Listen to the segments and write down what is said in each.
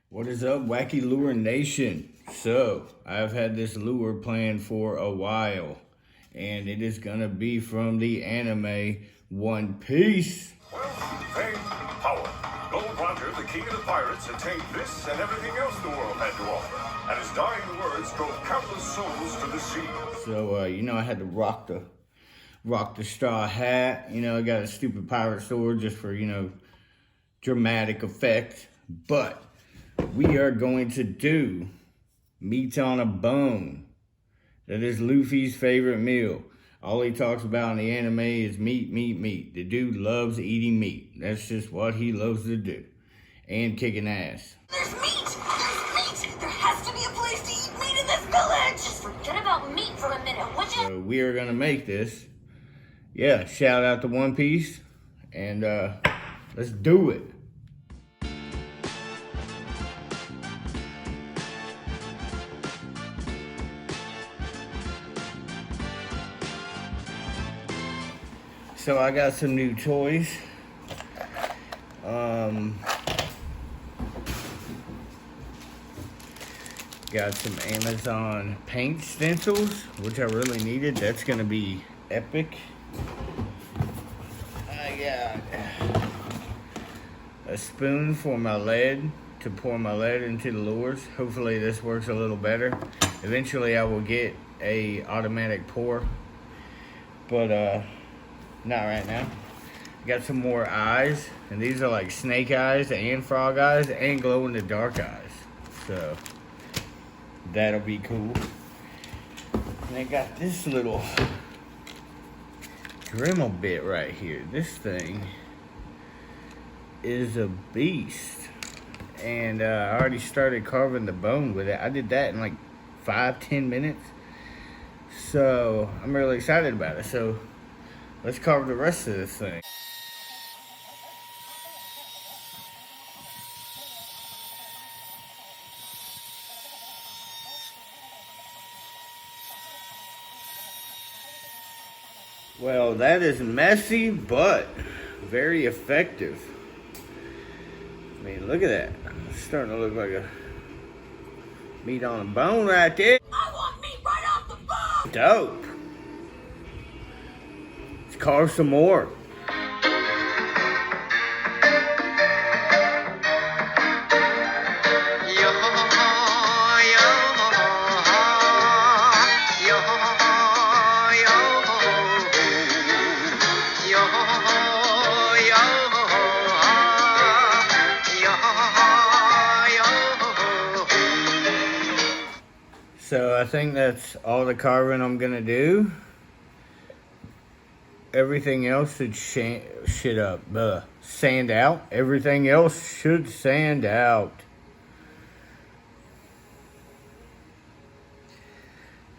What is up, Wacky Lure Nation? So, I've had this lure planned for a while, and it is gonna be from the anime One Piece. Wealth, fame, power. Gold Roger, the king of the pirates, attained this and everything else the world had to offer, and his dying words drove countless souls to the sea. So, I had to rock the straw hat. I got a stupid pirate sword just for, dramatic effect. But we are going to do meat on a bone. That is Luffy's favorite meal. All he talks about in the anime is meat, meat, meat. The dude loves eating meat. That's just what he loves to do. And kicking ass. There's meat! There's meat! There has to be a place to eat meat in this village! Just forget about meat for a minute, would you? So we are gonna make this. Yeah, shout out to One Piece. And let's do it. So I got some new toys. Got some Amazon paint stencils, which I really needed. That's gonna be epic. I got a spoon for my lead, to pour my lead into the lures. Hopefully this works a little better. Eventually I will get a automatic pour, but not right now. Got some more eyes, and these are like snake eyes and frog eyes and glow in the dark eyes. So that'll be cool. And I got this little Dremel bit right here. This thing is a beast. And I already started carving the bone with it. I did that in like 5-10 minutes. So I'm really excited about it. So let's carve the rest of this thing. Well, that is messy, but very effective. I mean, look at that. It's starting to look like a meat on a bone right there. I want meat right off the bone! Dope. Let's carve some more. So I think that's all the carving I'm gonna do. Everything else should sand out. Everything else should sand out.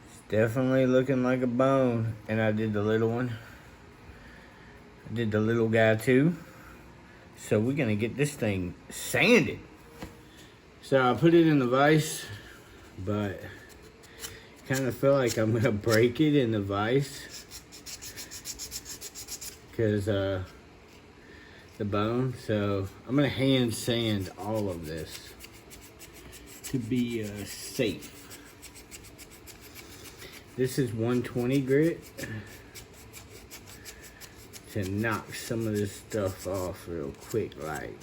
It's definitely looking like a bone. And I did the little one. I did the little guy too. So we're gonna get this thing sanded. So I put it in the vise, but kind of feel like I'm gonna break it in the vise because the bone. So I'm gonna hand sand all of this to be safe. This is 120 grit to knock some of this stuff off real quick like.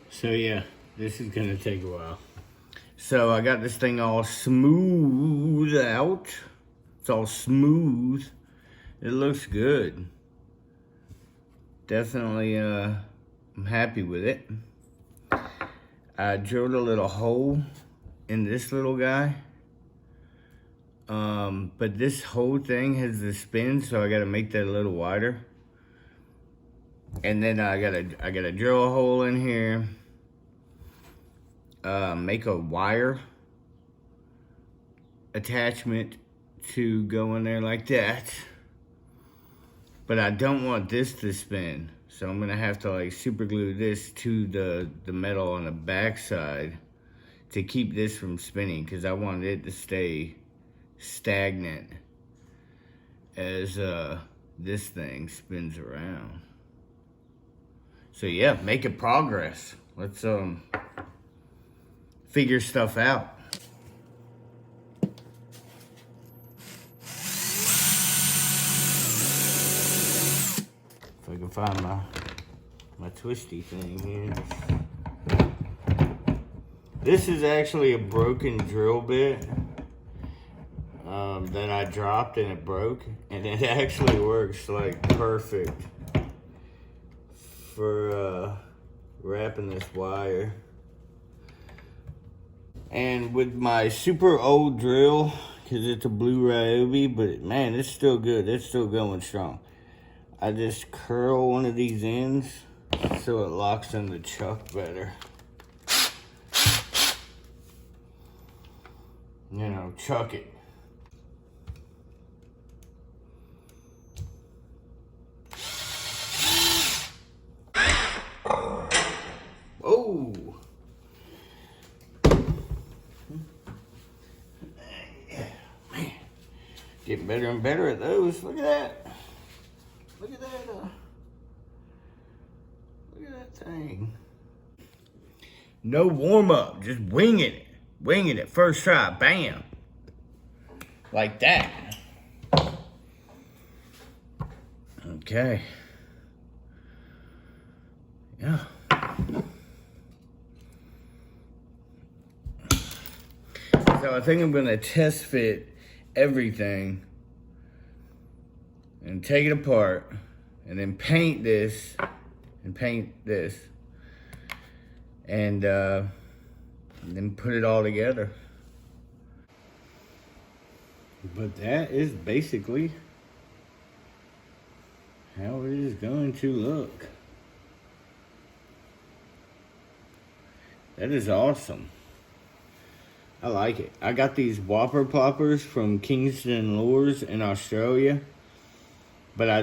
So yeah, this is gonna take a while. So I got this thing all smooth out. It's all smooth. It looks good. Definitely, I'm happy with it. I drilled a little hole in this little guy. But this whole thing has the spin, so I gotta make that a little wider. And then I gotta drill a hole in here. Make a wire attachment to go in there like that. But I don't want this to spin. So I'm gonna have to like super glue this to the metal on the back side to keep this from spinning, because I want it to stay stagnant as this thing spins around. So yeah, making progress. Let's figure stuff out. If I can find my twisty thing here. This is actually a broken drill bit that I dropped and it broke, and it actually works like perfect for wrapping this wire. And with my super old drill, because it's a blue Ryobi, but man, it's still good. It's still going strong. I just curl one of these ends so it locks in the chuck better. You know, chuck it. Oh! Man, getting better and better at those. Look at that. Look at that. Look at that thing. No warm up, just winging it. Winging it, first try, bam. Like that. Okay. Yeah. So I think I'm gonna test fit everything and take it apart and then paint this and paint this and then put it all together. But that is basically how it is going to look. That is awesome. I like it. I got these Whopper Ploppers from Kingston Lures in Australia. But I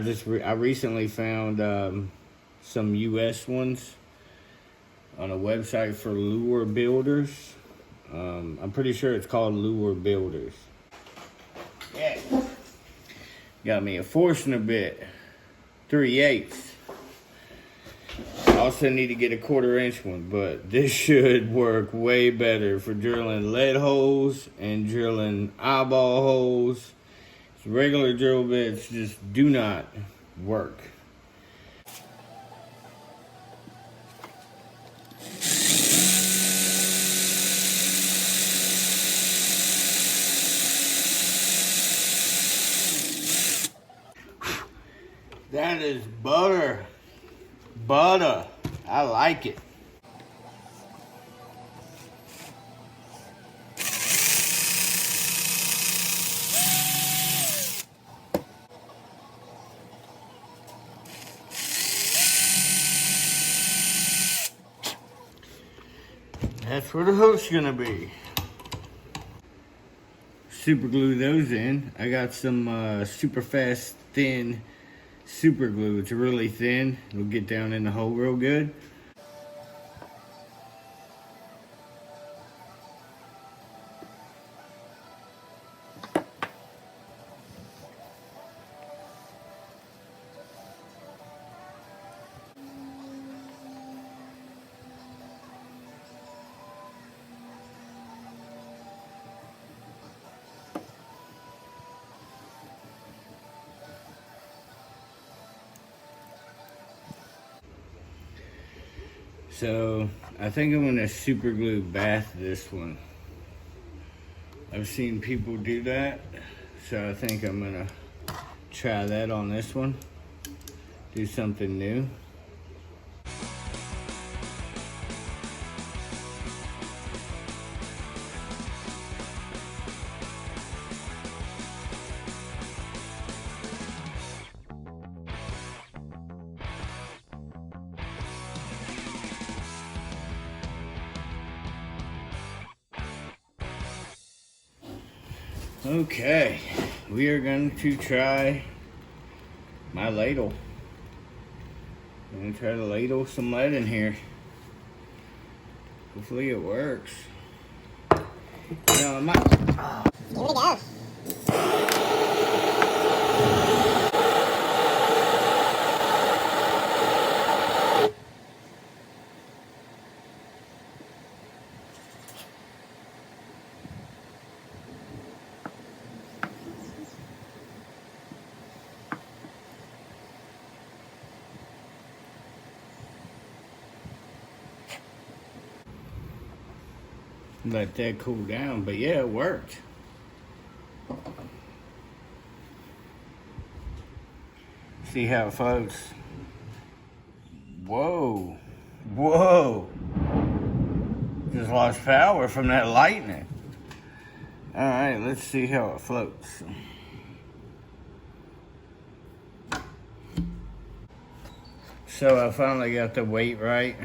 recently found some US ones on a website for lure builders. I'm pretty sure it's called Lure Builders. Yeah. Got me a Forstner bit, 3/8. I also need to get a 1/4 inch one, but this should work way better for drilling lead holes and drilling eyeball holes. Regular drill bits just do not work. That is butter. Butter. I like it. That's where the hook's gonna be. Super glue those in. I got some super fast thin super glue. It's really thin. It'll get down in the hole real good. So I think I'm gonna super glue bath this one. I've seen people do that, so I think I'm gonna try that on this one. Do something new. Okay, we are going to try my ladle. I'm going to try to ladle some lead in here. Hopefully it works. No, I'm not. Oh. Here we go. Let that cool down. But yeah, it worked. See how it floats. Whoa. Whoa. Just lost power from that lightning. Alright, let's see how it floats. So I finally got the weight right.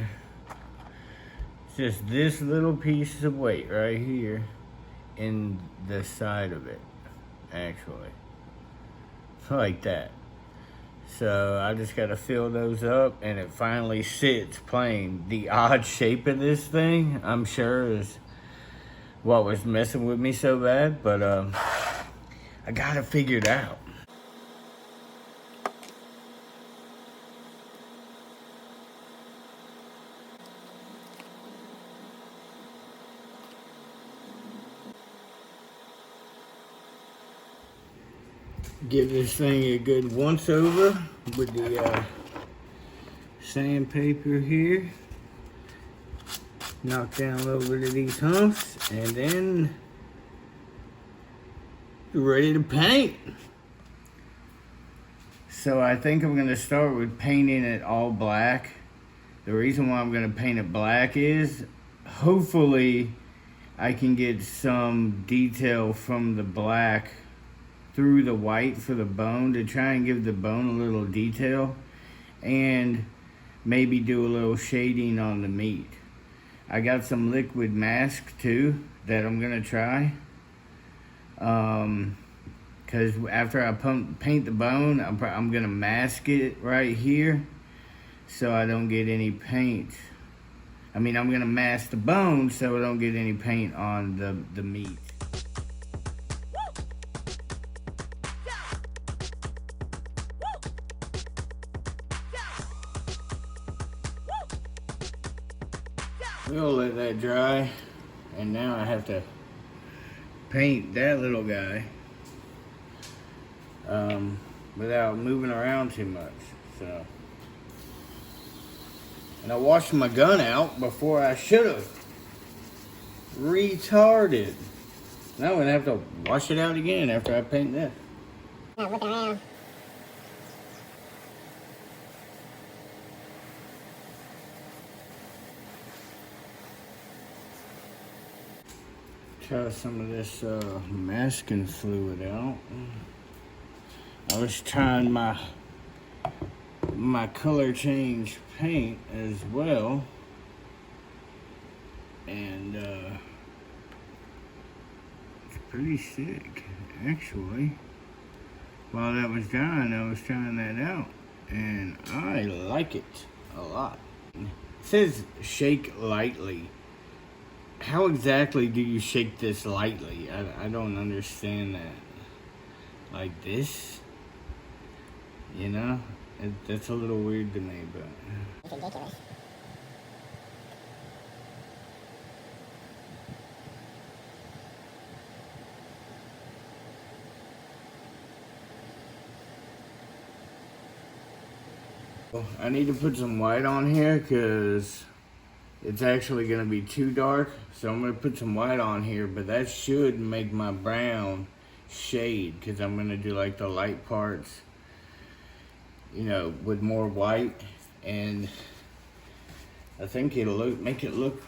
It's just this little piece of weight right here in the side of it, actually. Like that. So I just gotta fill those up and it finally sits plain. The odd shape of this thing, I'm sure, is what was messing with me so bad, but I got it figured out. Give this thing a good once over with the sandpaper here. Knock down a little bit of these humps, and then ready to paint. So I think I'm gonna start with painting it all black. The reason why I'm gonna paint it black is hopefully I can get some detail from the black through the white for the bone to try and give the bone a little detail and maybe do a little shading on the meat. I got some liquid mask too that I'm gonna try. Cause after I paint the bone, I'm gonna mask it right here so I don't get any paint. I mean, I'm gonna mask the bone so I don't get any paint on the meat. We'll let that dry, and now I have to paint that little guy without moving around too much. So, and I washed my gun out before I should have. Retarded. Now I'm gonna have to wash it out again after I paint this. Now look around. Try some of this masking fluid out. I was trying my color change paint as well, and it's pretty sick actually. While that was drying, I was trying that out, and I like it a lot. It says shake lightly. How exactly do you shake this lightly? I don't understand that. Like this? You know? That's a little weird to me, but... It's ridiculous. I need to put some white on here because it's actually going to be too dark. So I'm going to put some white on here, but that should make my brown shade because I'm going to do like the light parts, you know, with more white. And I think it'll make it look,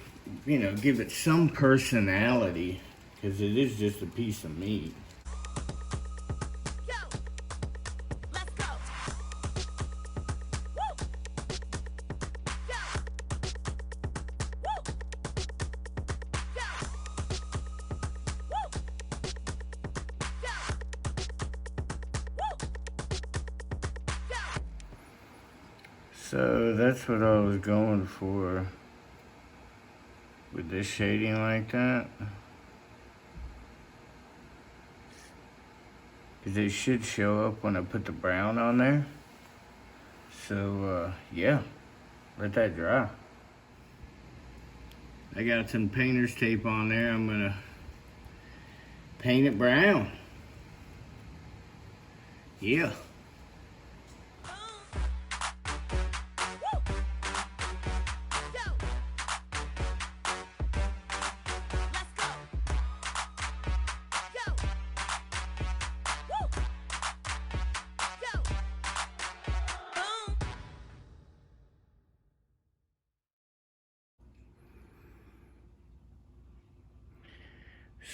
you know, give it some personality because it is just a piece of meat. So that's what I was going for with this shading like that. Because it should show up when I put the brown on there. So yeah, let that dry. I got some painter's tape on there. I'm gonna paint it brown. Yeah.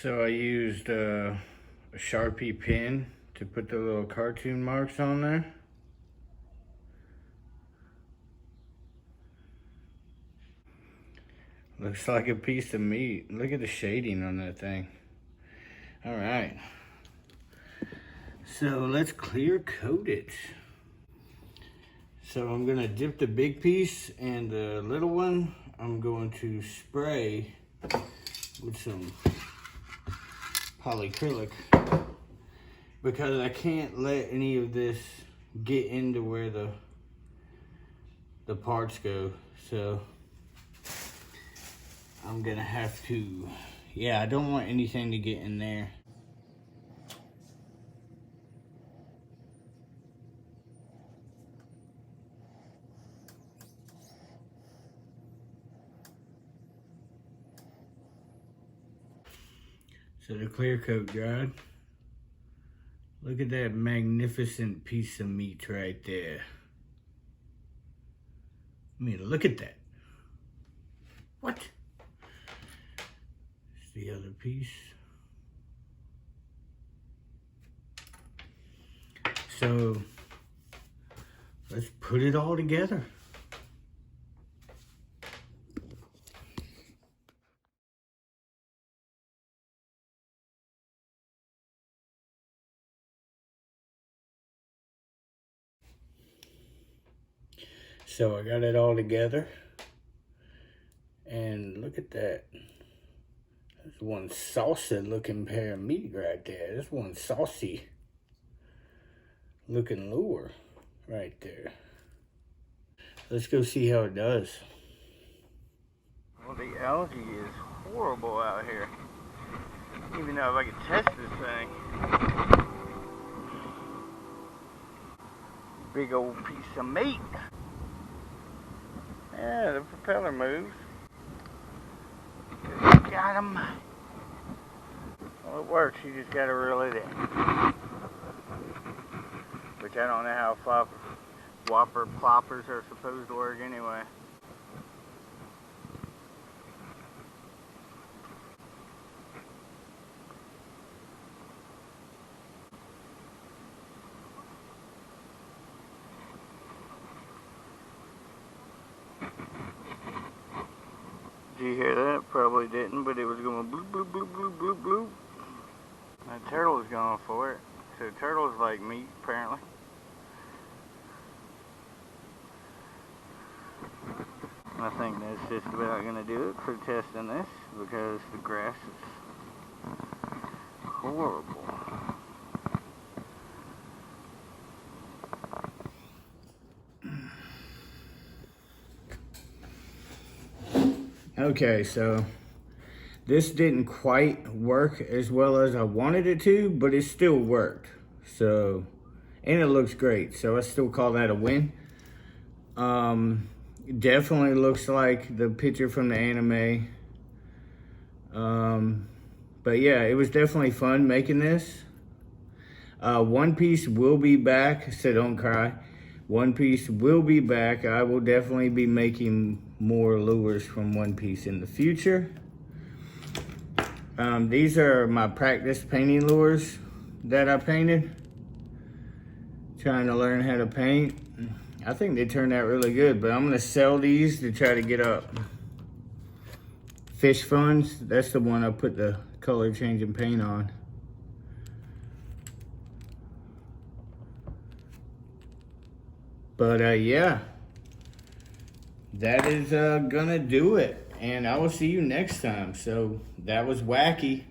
So I used a Sharpie pen to put the little cartoon marks on there. Looks like a piece of meat. Look at the shading on that thing. All right. So let's clear coat it. So I'm gonna dip the big piece and the little one, I'm going to spray with some polyacrylic because I can't let any of this get into where the parts go. So I'm gonna have to, yeah, I don't want anything to get in there. So the clear coat dried. Look at that magnificent piece of meat right there. I mean, look at that. What? It's the other piece. So let's put it all together. So I got it all together. And look at that. That's one saucy looking pair of meat right there. That's one saucy looking lure right there. Let's go see how it does. Well, the algae is horrible out here. Even though if I could test this thing. Big old piece of meat. Yeah, the propeller moves. Got him. Well, it works. You just gotta reel it in. Which I don't know how whopper ploppers are supposed to work anyway. Did you hear that? Probably didn't, but it was going bloop, bloop, bloop, bloop, bloop, bloop. That turtle is going for it. So turtles like meat, apparently. I think that's just about going to do it for testing this, because the grass is horrible. Okay, so this didn't quite work as well as I wanted it to, but it still worked. So, and it looks great. So I still call that a win. Definitely looks like the picture from the anime. But yeah, it was definitely fun making this. One Piece will be back, so don't cry. One Piece will be back. I will definitely be making more lures from One Piece in the future. These are my practice painting lures that I painted. Trying to learn how to paint. I think they turned out really good, but I'm gonna sell these to try to get up fish funds. That's the one I put the color changing paint on. But yeah, that is gonna do it. And I will see you next time. So that was wacky.